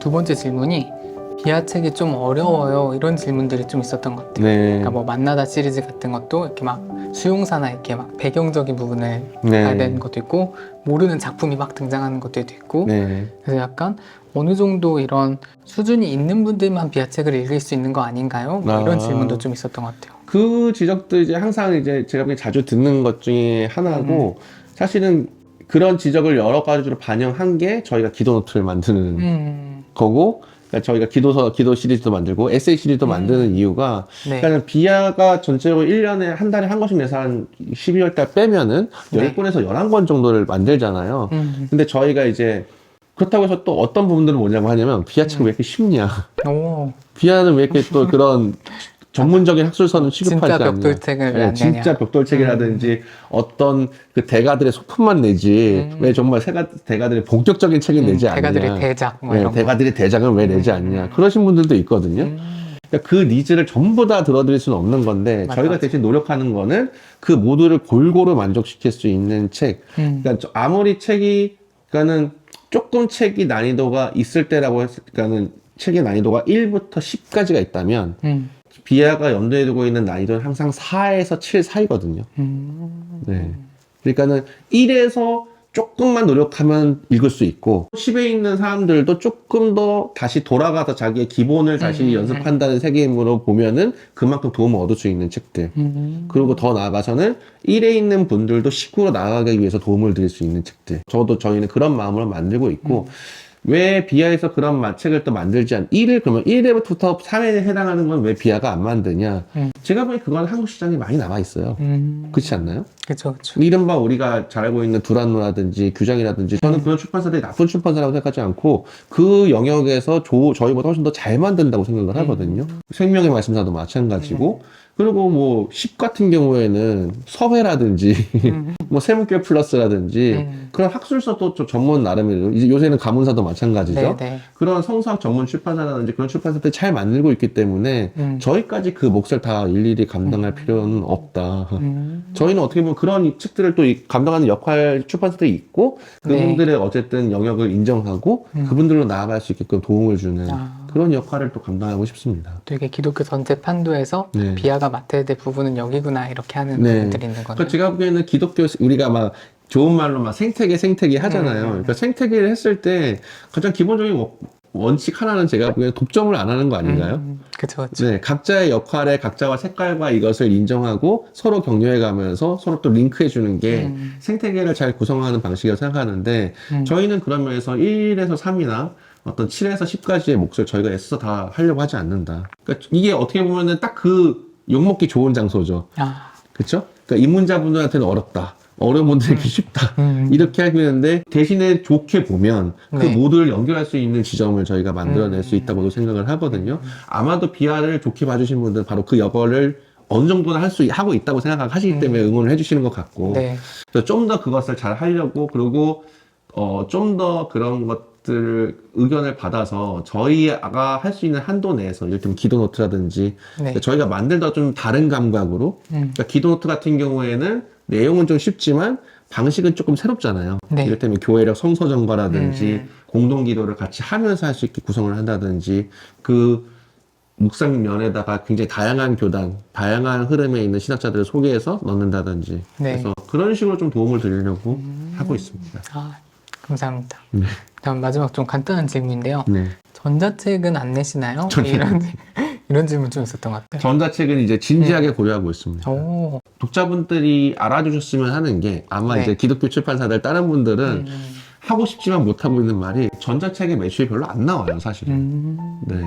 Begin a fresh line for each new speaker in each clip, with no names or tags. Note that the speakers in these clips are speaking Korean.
두 번째 질문이 비하책이 좀 어려워요 이런 질문들이 좀 있었던 것 같아요.
네.
그러니까 뭐 만나다 시리즈 같은 것도 이렇게 막 수용사나 이렇게 막 배경적인 부분을 봐야 되는 것도 있고 모르는 작품이 막 등장하는 것들도 있고
네.
그래서 약간 어느 정도 이런 수준이 있는 분들만 비하책을 읽을 수 있는 거 아닌가요? 뭐 이런 질문도 좀 있었던 것 같아요.
그 지적도 이제 항상 이제 제가 보기엔 자주 듣는 것 중에 하나고 사실은 그런 지적을 여러 가지로 반영한 게 저희가 기도 노트를 만드는 거고, 그러니까 저희가 기도 시리즈도 만들고 에세이 시리즈도 만드는 이유가
네.
그러니까 비하가 전체적으로 1년에 한 달에 한 권씩 내서 한 12월 달 빼면은
네.
10권에서 11권 정도를 만들잖아요. 근데 저희가 이제 그렇다고 해서 또 어떤 부분들은 뭐냐고 하냐면 비하책이 왜 이렇게 쉽냐.
오,
비하는 왜 이렇게 또 그런 전문적인 학술서는 취급하지
진짜
않냐.
벽돌책을 왜 안
진짜
내냐.
벽돌책이라든지 어떤 그 대가들의 소품만 내지 왜 정말 대가들의 본격적인 책을 내지 않냐.
대가들의 대작 뭐
네,
이런 거.
대가들의 대작을 왜 내지 않냐. 그러신 분들도 있거든요. 그러니까 그 니즈를 전부 다 들어드릴 수는 없는 건데
맞아,
저희가
맞아.
대신 노력하는 거는 그 모두를 골고루 만족시킬 수 있는 책. 그러니까 아무리 책이 그러니까는 조금 책이 난이도가 있을 때라고 그러니까는 책의 난이도가 1부터 10까지가 있다면 비하가 염두에 두고 있는 난이도는 항상 4에서 7 사이거든요. 네. 그러니까는 1에서 조금만 노력하면 읽을 수 있고 10에 있는 사람들도 조금 더 다시 돌아가서 자기의 기본을 다시 연습한다는 세계임으로 보면은 그만큼 도움을 얻을 수 있는 책들. 그리고 더 나아가서는 1에 있는 분들도 19로 나아가기 위해서 도움을 드릴 수 있는 책들. 저희는 그런 마음으로 만들고 있고 왜 비하에서 그런 책을 또 만들지 않 1을 그러면 1회부터 3회에 해당하는 건 왜 비하가 안 만드냐. 제가 보기엔 그건 한국 시장에 많이 남아 있어요. 그렇지 않나요?
그렇죠, 그렇죠.
이른바 우리가 잘 알고 있는 두란노라든지 규장이라든지 저는 그런 출판사들이 나쁜 출판사라고 생각하지 않고 그 영역에서 저희보다 훨씬 더 잘 만든다고 생각을 하거든요. 생명의 말씀사도 마찬가지고 그리고 뭐 10 같은 경우에는 서회라든지 뭐 세무결 플러스라든지 그런 학술서도 좀 전문 나름이에요. 이제 요새는 가문사도 마찬가지죠.
네.
그런 성서학 전문 출판사라든지 그런 출판사들이 잘 만들고 있기 때문에 저희까지 그 몫을 다 일일이 감당할 필요는 없다. 저희는 어떻게 보면 그런 책들을 또 감당하는 출판사들이 있고 그분들의 어쨌든 영역을 인정하고 그분들로 나아갈 수 있게끔 도움을 주는 그런 역할을 또 감당하고 싶습니다.
되게 기독교 전체 판도에서
네.
비하가 맡아야 될 부분은 여기구나 이렇게 하는 부분들이 있는 거네요.
그러니까 제가 보기에는 기독교 우리가 막 좋은 말로 막 생태계 하잖아요. 그러니까 생태계를 했을 때 가장 기본적인 원칙 하나는 제가 보기에는 독점을 안 하는 거 아닌가요?
그렇죠.
네, 각자의 역할에 각자와 색깔과 이것을 인정하고 서로 격려해 가면서 서로 또 링크해 주는 게 생태계를 잘 구성하는 방식이라고 생각하는데 저희는 그런 면에서 1에서 3이나 어떤 7에서 10까지의 몫을 저희가 애써서 다 하려고 하지 않는다. 그러니까 이게 어떻게 보면은 딱 그 욕먹기 좋은 장소죠. 그렇죠? 그러니까 입문자분들한테는 어렵다. 어려운 분들에게 쉽다. 이렇게 하고 있는데 대신에 좋게 보면 그
네.
모두를 연결할 수 있는 지점을 저희가 만들어낼 수 있다고도 생각을 하거든요. 아마도 비하를 좋게 봐주신 분들은 바로 그 역할을 어느 정도는 하고 있다고 생각하시기 때문에 응원을 해주시는 것 같고
네.
좀 더 그것을 잘 하려고 그리고 좀 더 그런 것들 의견을 받아서 저희가 할 수 있는 한도 내에서 예를 들면 기도 노트라든지
네.
저희가 만들다 좀 다른 감각으로 그러니까 기도 노트 같은 경우에는 내용은 좀 쉽지만 방식은 조금 새롭잖아요.
네.
이를테면 교회력 성서전과라든지 공동기도를 같이 하면서 할 수 있게 구성을 한다든지 그 묵상 면에다가 굉장히 다양한 교단, 다양한 흐름에 있는 신학자들을 소개해서 넣는다든지
네.
그래서 그런 식으로 좀 도움을 드리려고 하고 있습니다.
감사합니다.
네.
다음 마지막 좀 간단한 질문인데요.
네.
전자책은 안 내시나요? 이런 질문 좀 있었던 것 같아요.
전자책은 이제 진지하게 고려하고 있습니다.
오,
독자분들이 알아주셨으면 하는 게 아마
네.
이제 기독교 출판사들 다른 분들은 하고 싶지만 못하고 있는 말이 전자책의 매출이 별로 안 나와요, 사실은. 네.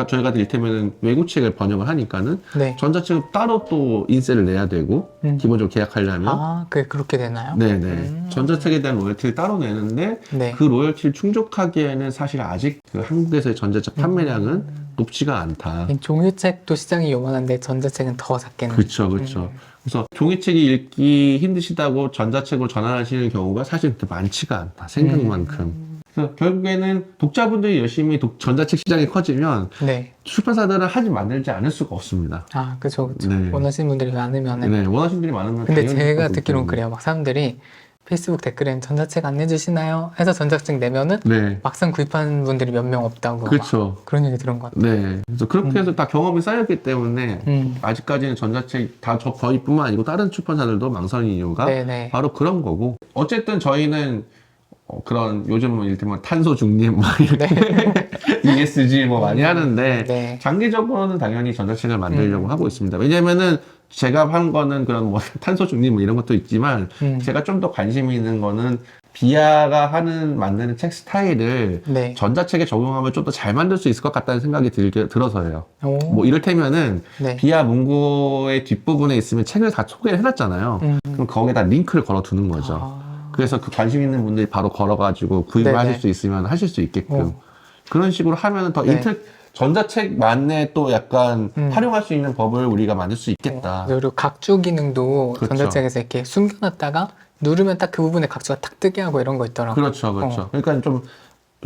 저희가 이를테면 외국책을 번역을 하니까는
네.
전자책은 따로 또 인세를 내야 되고 기본적으로 계약하려면
그렇게 되나요?
네네. 전자책에 대한 로열티를 따로 내는데
네.
그 로열티를 충족하기에는 사실 아직 그 한국에서의 전자책 판매량은 높지가 않다.
종이책도 시장이 요만한데 전자책은 더 작겠네요.
그렇죠, 그렇죠. 그래서 종이책이 읽기 힘드시다고 전자책으로 전환하시는 경우가 사실 그렇게 많지가 않다. 생각만큼. 그래서 결국에는 독자분들이 열심히 전자책 시장이 커지면
네.
출판사들은 만들지 않을 수가 없습니다.
그렇죠.
네.
원하시는 분들이 많으면은.
네, 원하시는 분들이 많으면
근데
당연히
제가
그렇기
듣기로는
때문에.
그래요. 막 사람들이 페이스북 댓글엔 전자책 안 내주시나요? 해서 전자책 내면은
네.
막상 구입하는 분들이 몇 명 없다고
그렇죠.
막 그런 얘기 들은 것 같아요.
네. 그래서 그렇게 해서 다 경험이 쌓였기 때문에 아직까지는 전자책 다 저희뿐만 아니고 다른 출판사들도 망설이는 이유가
네네.
바로 그런 거고. 어쨌든 저희는 그런 요즘 뭐 이를테면 탄소 중립 막 이렇게 ESG 뭐 많이 하는데
네.
장기적으로는 당연히 전자책을 만들려고 하고 있습니다. 왜냐면은 제가 한 거는 그런 뭐 탄소 중립 뭐 이런 것도 있지만 제가 좀 더 관심이 있는 거는 비아가 만드는 책 스타일을
네.
전자책에 적용하면 좀 더 잘 만들 수 있을 것 같다는 생각이 들어서요.
오.
뭐 이를테면은
네.
비아 문구의 뒷부분에 있으면 책을 다 소개를 해놨잖아요. 그럼 거기에다 링크를 걸어 두는 거죠.
아.
그래서 그 관심 있는 분들이 바로 걸어가지고 구입을
네네.
하실 수 있으면 하실 수 있게끔 그런 식으로 하면 더
네.
전자책만의 또 약간 활용할 수 있는 법을 우리가 만들 수 있겠다.
그리고 각주 기능도
그렇죠.
전자책에서 이렇게 숨겨놨다가 누르면 딱 그 부분에 각주가 탁 뜨게 하고 이런 거 있더라고요.
그렇죠, 그렇죠. 그러니까 좀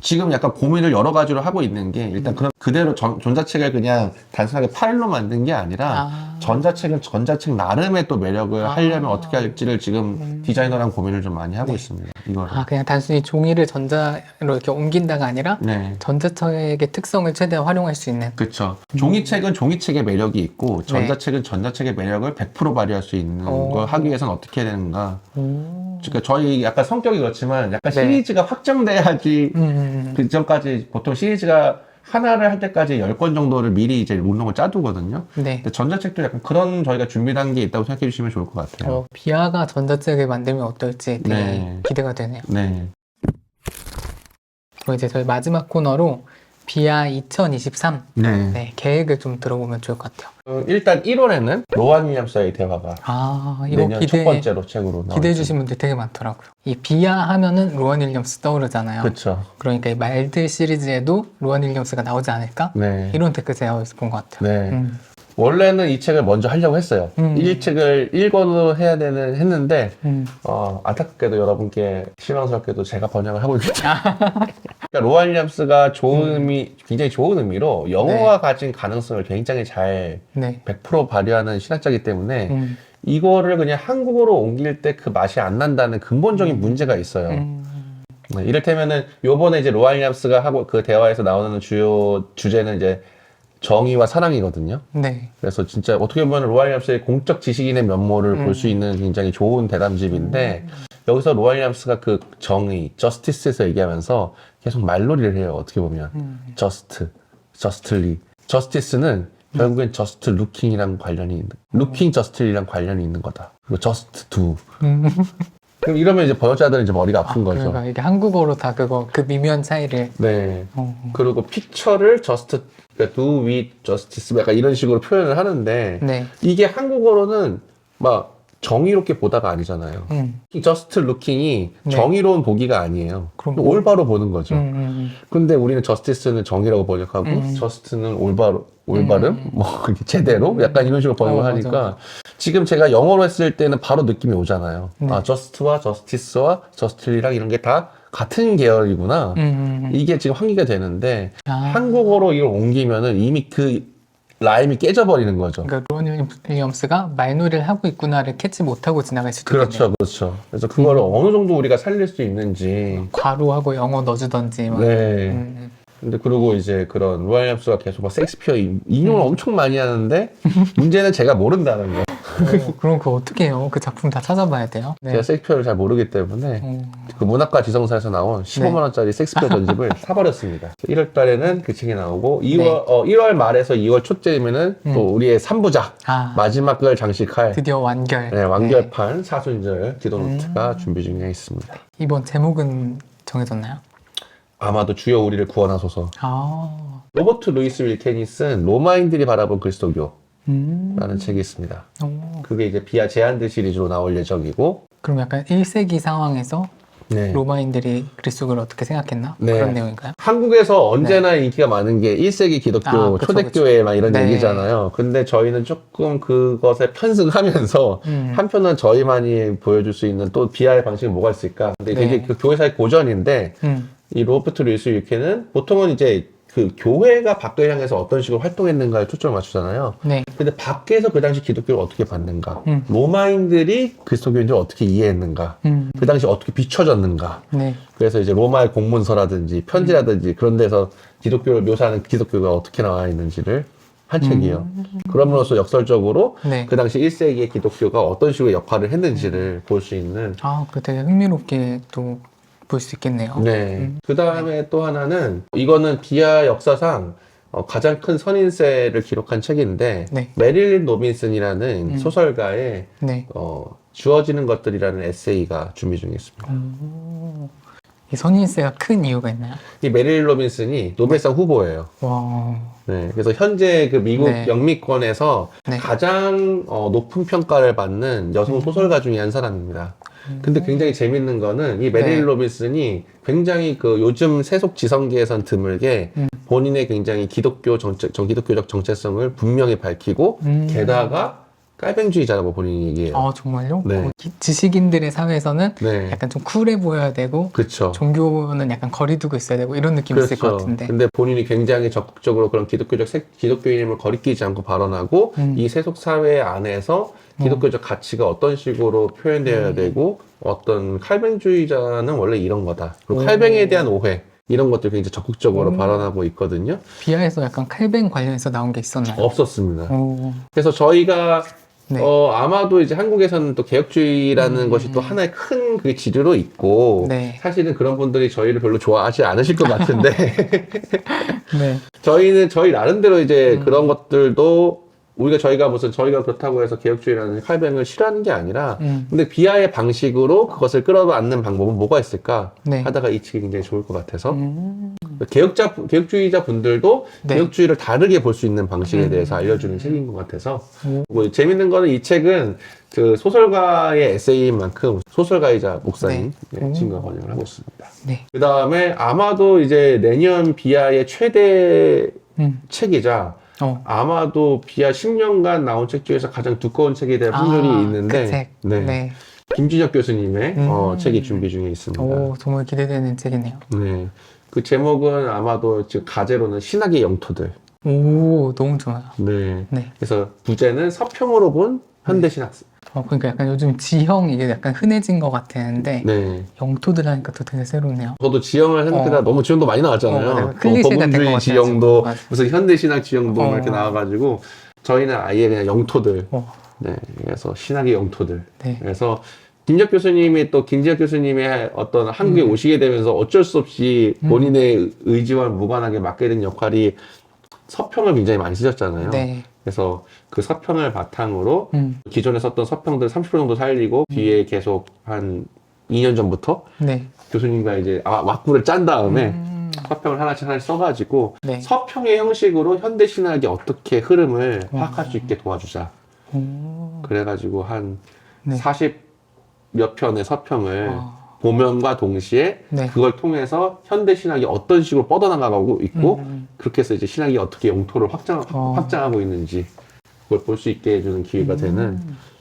지금 약간 고민을 여러 가지로 하고 있는 게 일단 그런 그대로 전자책을 그냥 단순하게 파일로 만든 게 아니라 전자책은 전자책 나름의 또 매력을 하려면 어떻게 할지를 지금 디자이너랑 고민을 좀 많이 하고 있습니다. 이거를.
그냥 단순히 종이를 전자로 이렇게 옮긴다가 아니라
네.
전자책의 특성을 최대한 활용할 수 있는.
그렇죠. 종이책은 종이책의 매력이 있고 전자책은 전자책의 매력을 100% 발휘할 수 있는 걸 하기 위해서는 어떻게 해야 되는가. 그러니까 저희 약간 성격이 그렇지만 약간 시리즈가 확정돼야지 그 전까지 보통 시리즈가 하나를 할 때까지 10권 정도를 미리 이제 목록을 짜두거든요.
네.
근데 전자책도 약간 그런 저희가 준비한 게 있다고 생각해 주시면 좋을 것 같아요.
비아가 전자책을 만들면 어떨지 되게
네.
기대가 되네요.
네.
그리고 이제 저희 마지막 코너로 비아 2023
네.
계획을 좀 들어보면 좋을 것 같아요.
일단 1월에는 로한 윌리엄스의 대화가
이거
내년 첫 번째로 책으로
기대해
나오죠.
주신 분들 되게 많더라고요. 이 비아 하면은 로안 윌리엄스 떠오르잖아요.
그렇죠.
그러니까 이 말들 시리즈에도 로안 윌리엄스가 나오지 않을까?
네.
이런 댓글 제가 어디서 본 것 같아요.
네. 원래는 이 책을 먼저 하려고 했어요. 1책을 1권으로 했는데, 안타깝게도 여러분께 실망스럽게도 제가 번역을 하고 있어요. 그러니까 로안 윌리엄스가 굉장히 좋은 의미로 영어가 가진 가능성을 굉장히 잘 100% 발휘하는 신학자이기 때문에 이거를 그냥 한국어로 옮길 때 그 맛이 안 난다는 근본적인 문제가 있어요. 네, 이를테면은 요번에 이제 로안 윌리엄스가 하고 그 대화에서 나오는 주요 주제는 이제 정의와 사랑이거든요.
네.
그래서 진짜 어떻게 보면 로안 윌리엄스의 공적 지식인의 면모를 볼 수 있는 굉장히 좋은 대담집인데 여기서 로안 윌리엄스가 그 정의, 저스티스에서 얘기하면서 계속 말놀이를 해요. 어떻게 보면 justly. 저스티스는 결국엔 just looking이랑 관련이 있는, looking justly랑 관련이 있는 거다. 그리고 just do. 그럼 이러면 이제 번역자들은 이제 머리가 아픈 거죠.
그러니까 이게 한국어로 다 그 미묘한 차이를.
네. 그리고 픽처를 그러니까 do with justice 약간 이런 식으로 표현을 하는데
네.
이게 한국어로는 막 정의롭게 보다가 아니잖아요. just looking이 정의로운 보기가 아니에요.
그럼
올바로 보는 거죠. 근데 우리는 justice는 정의라고 번역하고 just는 올바름, 뭐 제대로 약간 이런 식으로 번역을 하니까
맞아.
지금 제가 영어로 했을 때는 바로 느낌이 오잖아요. just와 justice와 justly랑 이런 게 다 같은 계열이구나. 이게 지금 환기가 되는데 한국어로 이걸 옮기면은 이미 그 라임이 깨져버리는 거죠.
그러니까 로안 윌리엄스가 말놀이를 하고 있구나를 캐치 못하고 지나갈 수도
그렇죠, 그렇죠. 그래서 그거를 어느 정도 우리가 살릴 수 있는지.
괄호하고 영어 넣어주던지. 막.
네. 근데 그리고 이제 그런 로안 윌리엄스가 계속 막 셰익스피어 인용을 엄청 많이 하는데 문제는 제가 모른다는 거.
그럼 그거 어떻게 해요? 그 작품 다 찾아봐야 돼요.
제가 셰익스피어를 잘 모르기 때문에 그 문학과 지성사에서 나온 15만 원짜리 셰익스피어 전집을 사버렸습니다. 1월 달에는 그 책이 나오고 1월 말에서 2월 초쯤에는 또 우리의 3부작 마지막을 장식할
드디어 완결.
네, 완결판 사순절 기도노트가 준비 중에 있습니다.
이번 제목은 정해졌나요?
아마도 주여 우리를 구원하소서. 로버트 루이스 윌켄이 쓴 로마인들이 바라본 그리스도교라는 책이 있습니다. 그게 이제 비아 제한들 시리즈로 나올 예정이고.
그럼 약간 1세기 상황에서
네.
로마인들이 그리스도교를 어떻게 생각했나?
네.
그런 내용인가요?
한국에서 언제나 인기가 많은 게 1세기 기독교 초대교회 막 이런 얘기잖아요. 근데 저희는 조금 그것에 편승하면서 한편은 저희만이 보여줄 수 있는 또 비아의 방식이 뭐가 있을까? 근데 이게 그 교회사의 고전인데 이 로버트 루이스 윌켄은 보통은 이제 그 교회가 밖을 향해서 어떤 식으로 활동했는가에 초점을 맞추잖아요.
네.
근데 밖에서 그 당시 기독교를 어떻게 봤는가, 로마인들이 그리스도교인들을 어떻게 이해했는가, 그 당시 어떻게 비춰졌는가.
네.
그래서 이제 로마의 공문서라든지 편지라든지 그런 데서 기독교를 묘사하는 기독교가 어떻게 나와 있는지를 한 책이에요. 그럼으로써 역설적으로
네.
그 당시 1세기의 기독교가 어떤 식으로 역할을 했는지를 볼 수 있는.
아, 그 되게 흥미롭게 또 볼 수 있겠네요.
네. 그 다음에 또 하나는, 이거는 비하 역사상 가장 큰 선인세를 기록한 책인데,
네.
메릴린 로빈슨이라는 소설가의
네.
주어지는 것들이라는 에세이가 준비 중에 있습니다.
이 선인세가 큰 이유가 있나요?
이 메릴린 로빈슨이 노벨상 후보예요.
와.
네, 그래서 현재 그 미국
네.
영미권에서
네.
가장 높은 평가를 받는 여성 소설가 중에 한 사람입니다. 근데 굉장히 재밌는 거는 이 메릴린
네.
로빈슨이 굉장히 그 요즘 세속 지성계에선 드물게 본인의 굉장히 기독교적 정체성을 분명히 밝히고 게다가 깔뱅주의자라고 본인이 얘기해요.
아, 정말요?
네.
지식인들의 사회에서는
네.
약간 좀 쿨해 보여야 되고
그쵸.
종교는 약간 거리 두고 있어야 되고 이런 느낌이 있을 것 같은데.
근데 본인이 굉장히 적극적으로 그런 기독교인임을 거리끼지 않고 발언하고 이 세속 사회 안에서 기독교적 가치가 어떤 식으로 표현되어야 되고 어떤 칼뱅주의자는 원래 이런 거다. 그리고 칼뱅에 대한 오해 이런 것들 굉장히 적극적으로 발언하고 있거든요.
비하에서 약간 칼뱅 관련해서 나온 게 있었나요?
없었습니다.
오.
그래서 저희가
네.
아마도 이제 한국에서는 또 개혁주의라는 것이 또 하나의 큰 그 지류로 있고,
네.
사실은 그런 분들이 저희를 별로 좋아하지 않으실 것 같은데,
네.
저희는 저희 나름대로 이제 그런 것들도 저희가 그렇다고 해서 개혁주의라는 칼뱅을 싫어하는 게 아니라, 근데 비하의 방식으로 그것을 끌어안는 방법은 뭐가 있을까
네.
하다가 이 책이 굉장히 좋을 것 같아서, 개혁주의자 분들도
네.
개혁주의를 다르게 볼 수 있는 방식에 대해서 알려주는 책인 것 같아서, 뭐 재밌는 거는 이 책은 그 소설가의 에세이인 만큼 소설가이자 목사님 친구가 번역을 하고 있습니다.
네.
그 다음에 아마도 이제 내년 비하의 최대 책이자 아마도 비하 10년간 나온 책 중에서 가장 두꺼운 책에 대한 확률이 있는데,
그 책.
네.
네.
김진혁 교수님의 책이 준비 중에 있습니다.
오, 정말 기대되는 책이네요.
네. 그 제목은 아마도 지금 가제로는 신학의 영토들.
오, 너무 좋아요.
네.
네.
그래서 부제는 서평으로 본 현대신학.
그러니까 약간 요즘 지형 이게 약간 흔해진 것 같았는데
네.
영토들 하니까 또 되게 새롭네요.
저도 지형을 생각하다 너무 지형도 많이 나왔잖아요.
맞아요. 클리셰가 된것
법문주의
같아요,
지형도,
맞아요.
무슨 현대신학 지형도 막 이렇게 나와가지고, 저희는 아예 그냥 영토들. 네. 그래서 신학의 영토들.
네.
그래서 김진혁 교수님의 어떤 한국에 오시게 되면서 어쩔 수 없이 본인의 의지와 무관하게 맡게 된 역할이 서평을 굉장히 많이 쓰셨잖아요.
네.
그래서 그 서평을 바탕으로 기존에 썼던 서평들 30% 정도 살리고 뒤에 계속 한 2년 전부터
네.
교수님과 이제 왁구를 짠 다음에 서평을 하나씩 써가지고
네.
서평의 형식으로 현대신학의 어떻게 흐름을 파악할 수 있게 도와주자. 그래가지고 한
네.
40몇 편의 서평을 보면과 동시에
네.
그걸 통해서 현대신학이 어떤 식으로 뻗어나가고 있고 그렇게 해서 이제 신학이 어떻게 영토를 확장하고 있는지 그걸 볼 수 있게 해주는 기회가 되는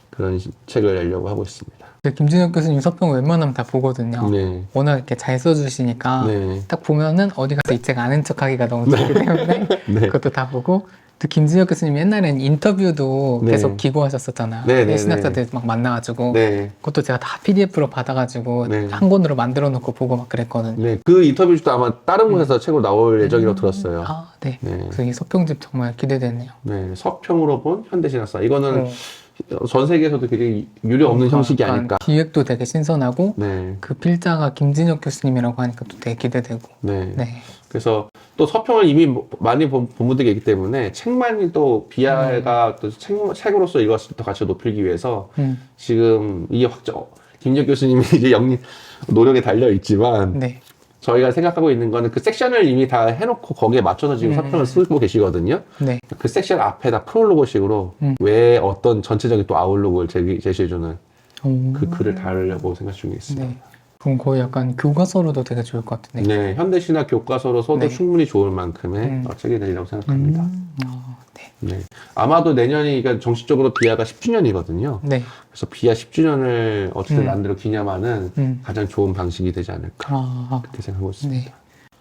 그런 책을 내려고 하고 있습니다.
김진혁 교수님 서평 웬만하면 다 보거든요.
네.
워낙 이렇게 잘 써주시니까
네.
딱 보면은 어디 가서 이 책 아는 척하기가 너무 좋기 때문에
네.
그것도 다 보고 또 김진혁 교수님 옛날엔 인터뷰도
네.
계속 기고하셨었잖아요.
네, 네,
신학자들 막 만나가지고
네.
그것도 제가 다 PDF로 받아가지고
네.
한 권으로 만들어 놓고 보고 막 그랬거든요.
네. 그 인터뷰도 아마 다른 곳에서 책으로 나올 예정이라고 들었어요.
아, 네.
네.
그래서 이 서평집 정말 기대되네요.
네. 서평으로 본 현대신학사. 이거는 전 세계에서도 굉장히 유례 없는 형식이 아닐까.
기획도 되게 신선하고
네.
그 필자가 김진혁 교수님이라고 하니까 또 되게 기대되고.
네.
네.
그래서 또 서평을 이미 많이 본 분들이 있기 때문에 책만이 또 비하가 또 책으로서 읽었을 때 더 가치를 높이기 위해서 지금 이게 김진혁 교수님이 이제 노력에 달려 있지만
네.
저희가 생각하고 있는 거는 그 섹션을 이미 다 해놓고 거기에 맞춰서 지금 서평을 쓰고 계시거든요.
네.
그 섹션 앞에다 프롤로그식으로 왜 어떤 전체적인 또 아웃룩을 제시해주는 그 글을 달으려고 생각 중에 있습니다.
네. 그럼 거의 약간 교과서로도 되게 좋을 것 같은데.
네, 현대신학 교과서로서도
네.
충분히 좋을 만큼의 책이 되리라고 생각합니다.
네.
네. 아마도 내년이 그러니까 정식적으로 비하가 10주년이거든요.
네.
그래서 비하 10주년을 어쨌든 만들어 기념하는
음.
가장 좋은 방식이 되지 않을까
아,
그렇게 생각하고 있습니다.
네.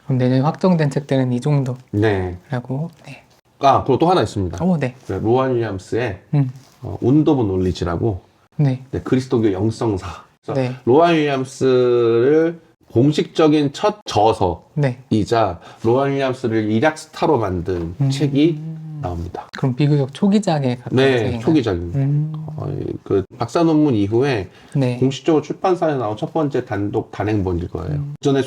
그럼 내년에 확정된 책들은 이 정도라고.
네.
네.
그리고 또 하나 있습니다.
네.
로안 윌리엄스의 운드 오브 놀리지라고
네.
그리스도교 영성사.
네.
로안 윌리엄스를 공식적인 첫
네.
저서이자 로안 윌리엄스를 일약 스타로 만든 책이 나옵니다.
그럼 비교적 초기작에 가까운
네,
책인가요?
초기작입니다. 그 박사 논문 이후에
네.
공식적으로 출판사에 나온 첫 번째 단독 단행본일 거예요. 전에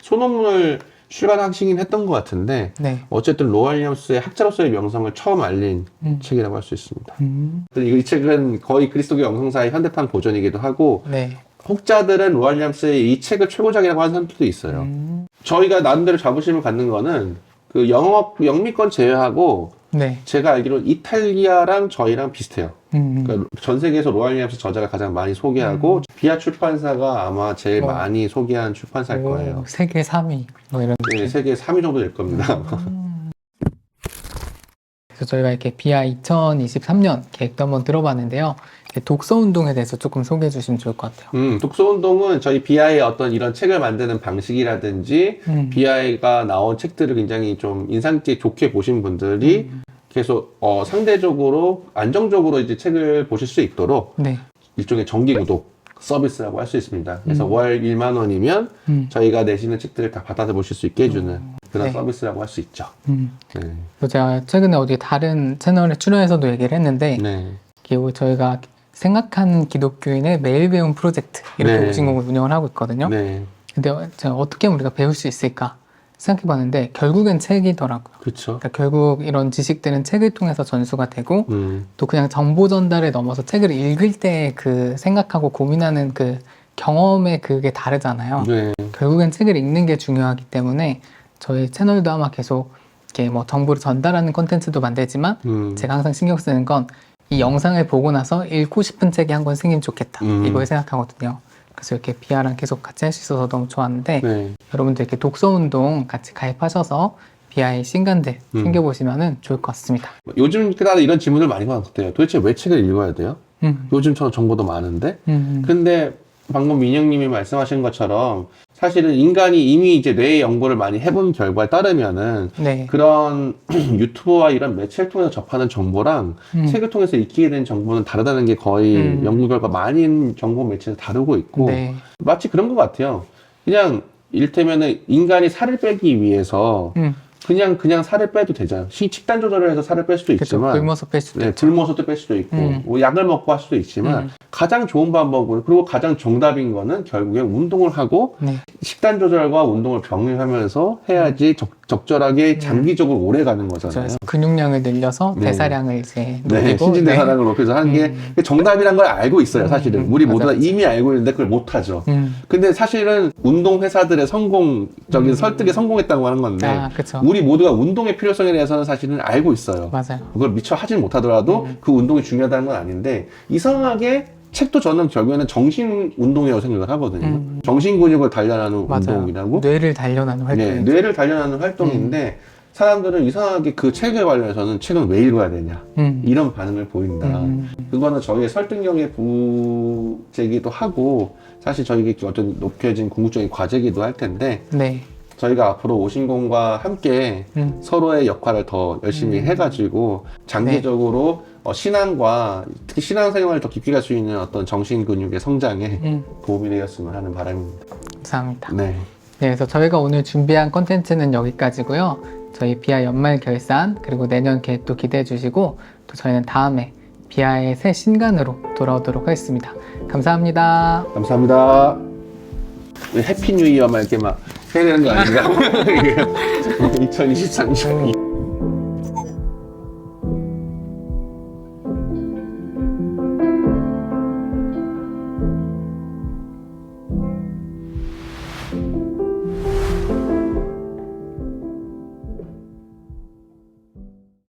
소논문을 출간하시긴 했던 것 같은데
네.
어쨌든 로안 윌리엄스의 학자로서의 명성을 처음 알린 책이라고 할 수 있습니다. 이 책은 거의 그리스도교 영성사의 현대판 버전이기도 하고
네.
혹자들은 로안 윌리엄스의 이 책을 최고작이라고 하는 사람들도 있어요. 저희가 나름대로 자부심을 갖는 거는 그 영미권 제외하고
네.
제가 알기로 이탈리아랑 저희랑 비슷해요. 그러니까 전 세계에서 로안 윌리엄스 저자가 가장 많이 소개하고 비아 출판사가 아마 제일 많이 소개한 출판사일 거예요.
세계 3위 뭐 이런.
네, 세계 3위 정도 될 겁니다.
그래서 저희가 이렇게 비아 2023년 계획도 한번 들어봤는데요. 독서 운동에 대해서 조금 소개해 주시면 좋을 것 같아요.
독서 운동은 저희 비아의 어떤 이런 책을 만드는 방식이라든지 비아가 나온 책들을 굉장히 좀 인상 깊게 좋게 보신 분들이 계속 상대적으로 안정적으로 이제 책을 보실 수 있도록
네.
일종의 정기 구독 서비스라고 할 수 있습니다. 그래서 월 1만 원이면 저희가 내시는 책들을 다 받아 보실 수 있게 해주는 그런
네.
서비스라고 할 수 있죠.
네. 그래서 제가 최근에 어디 다른 채널에 출연해서도 얘기를 했는데
네.
저희가 생각하는 기독교인의 매일 배움 프로젝트 이렇게
네.
오신공을 운영을 하고 있거든요.
네.
근데 제가 어떻게 하면 우리가 배울 수 있을까 생각해봤는데 결국엔 책이더라고요.
그렇죠.
그러니까 결국 이런 지식들은 책을 통해서 전수가 되고 또 그냥 정보 전달에 넘어서 책을 읽을 때 그 생각하고 고민하는 그 경험의 그게 다르잖아요.
네.
결국엔 책을 읽는 게 중요하기 때문에 저희 채널도 아마 계속 이렇게 뭐 정보를 전달하는 콘텐츠도 만들지만 제가 항상 신경 쓰는 건 이 영상을 보고 나서 읽고 싶은 책이 한 권 생기면 좋겠다 이걸 생각하거든요. 그래서 이렇게 비아랑 계속 같이 할 수 있어서 너무 좋았는데
네.
여러분들 이렇게 독서운동 같이 가입하셔서 비아의 신간들 챙겨보시면 좋을 것 같습니다.
요즘 따라 이런 질문을 많이 받았대요. 도대체 왜 책을 읽어야 돼요? 요즘처럼 정보도 많은데. 근데 방금 민영님이 말씀하신 것처럼 사실은 인간이 이미 이제 뇌의 연구를 많이 해본 결과에 따르면은
네.
그런 유튜브와 이런 매체를 통해서 접하는 정보랑 책을 통해서 익히게 된 정보는 다르다는 게 거의 연구 결과 많은 정보 매체에서 다루고 있고
네.
마치 그런 것 같아요. 그냥 이를테면은 인간이 살을 빼기 위해서 그냥 살을 빼도 되잖아. 식단 조절을 해서 살을 뺄 수도
그쵸,
있지만
굶어서 뺄 수도
네,
있죠.
굶어서도 뺄 수도 있고 뭐 약을 먹고 할 수도 있지만 가장 좋은 방법은 그리고 가장 정답인 거는 결국에 운동을 하고
네.
식단 조절과 운동을 병행하면서 해야지 적절하게 장기적으로 오래 가는 거잖아요.
그래서 근육량을 늘려서
네.
대사량을 이제
네,
높이고
신진 대사량을 높여서 하는 게 정답이란 걸 알고 있어요, 사실은. 우리
맞아,
모두가
맞아.
이미 알고 있는데 그걸 못 하죠. 근데 사실은 운동 회사들의 성공적인 설득에 성공했다고 하는 건데
아, 그쵸.
우리 모두가 운동의 필요성에 대해서는 사실은 알고 있어요.
맞아요.
그걸 미처 하진 못하더라도 그 운동이 중요하다는 건 아닌데 이상하게 책도 저는 결국에는 정신 운동이라고 생각을 하거든요. 정신 근육을 단련하는
맞아요.
운동이라고.
뇌를 단련하는 활동.
네, 뇌를 단련하는 활동인데 사람들은 이상하게 그 책에 관련해서는 책은 왜 읽어야 되냐 이런 반응을 보인다. 그거는 저희의 설득력의 부재기도 하고 사실 저희가 어떤 높여진 궁극적인 과제기도 할 텐데
네.
저희가 앞으로 오신공과 함께 서로의 역할을 더 열심히 해가지고 장기적으로 신앙과 특히 신앙생활을 더 깊게 갈 수 있는 어떤 정신 근육의 성장에 도움이 되었으면 하는 바람입니다.
감사합니다.
네.
네, 그래서 저희가 오늘 준비한 콘텐츠는 여기까지고요. 저희 비아 연말 결산 그리고 내년 계획도 기대해 주시고 또 저희는 다음에 비아의 새 신간으로 돌아오도록 하겠습니다. 감사합니다.
감사합니다. 해피 뉴 이어 막 이렇게 막 해야 되는 거 아닌가? 2023년.